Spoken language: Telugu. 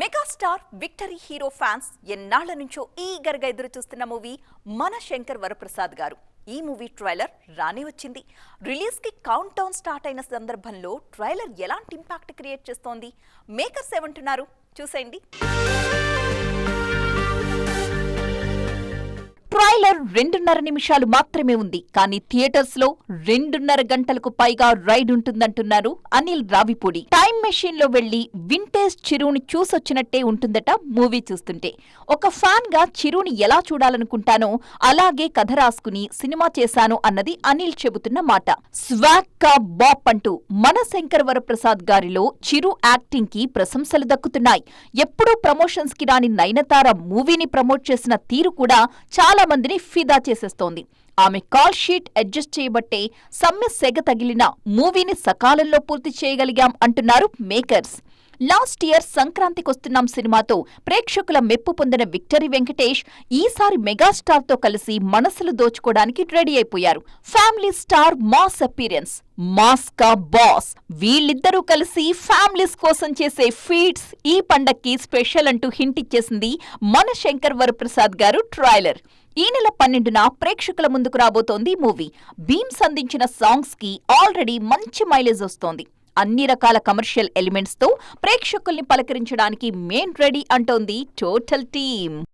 మెగాస్టార్ విక్టరీ హీరో ఫ్యాన్స్ ఎన్నాళ్ల నుంచో ఈగర్గా ఎదురు చూస్తున్న మూవీ మన శంకర్ వరప్రసాద్ గారు. ఈ మూవీ ట్రైలర్ రానే వచ్చింది. రిలీజ్ కి కౌంట్ డౌన్ స్టార్ట్ అయిన సందర్భంలో ట్రైలర్ ఎలాంటి ఇంపాక్ట్ క్రియేట్ చేస్తోంది, మేకర్స్ ఏమంటున్నారు చూసేయండి. ట్రైలర్ 2.5 నిమిషాలు మాత్రమే ఉంది, కానీ థియేటర్స్ లో 2.5 గంటలకు పైగా రైడ్ ఉంటుందంటున్నారు అనిల్ రావిపూడి. టైం మెషిన్ లో వెళ్లి వింటేజ్ చిరుని చూసొచ్చినట్టే ఉంటుందట మూవీ చూస్తుంటే. ఒక ఫ్యాన్ గా చిరుని ఎలా చూడాలనుకుంటానో అలాగే కథ రాసుకుని సినిమా చేశాను అన్నది అనిల్ చెబుతున్న మాట. స్వాగ్ కా బాప్ అంటూ మన శంకర్ వరప్రసాద్ గారిలో చిరు యాక్టింగ్ కి ప్రశంసలు దక్కుతున్నాయి. ఎప్పుడూ ప్రమోషన్స్ కి రాని నయనతార మూవీని ప్రమోట్ చేసిన తీరు కూడా చాలా మందిని ఫిదా చేసేస్తోంది. ఆమె కాల్ షీట్ అడ్జస్ట్ చేయబట్టే సమ్మె సెగ తగిలిన మూవీని సకాలంలో పూర్తి చేయగలిగాం అంటున్నారు మేకర్స్. లాస్ట్ ఇయర్ సంక్రాంతికొస్తున్నాం సినిమాతో ప్రేక్షకుల మెప్పు పొందిన విక్టరీ వెంకటేష్ ఈసారి మెగాస్టార్ తో కలిసి మనసులు దోచుకోవడానికి రెడీ అయిపోయారు. Family star mass appearance, mass కా బాస్, వీళ్ళిద్దరూ కలిసి ఫ్యామిలీస్ కోసం చేసే ఫీట్స్ ఈ పండక్కి స్పెషల్ అంటూ హింట్ ఇచ్చేసింది మన శంకర్ వరప్రసాద్ గారు ట్రైలర్. ఈ నెల 12న ప్రేక్షకుల ముందుకు రాబోతోంది మూవీ. బీమ్స్ అందించిన సాంగ్స్ కి ఆల్రెడీ మంచి మైలేజ్ వస్తోంది. అన్ని రకాల కమర్షియల్ ఎలిమెంట్స్ తో ప్రేక్షకుల్ని పలకరించడానికి మేం రెడీ అంటోంది టోటల్ టీమ్.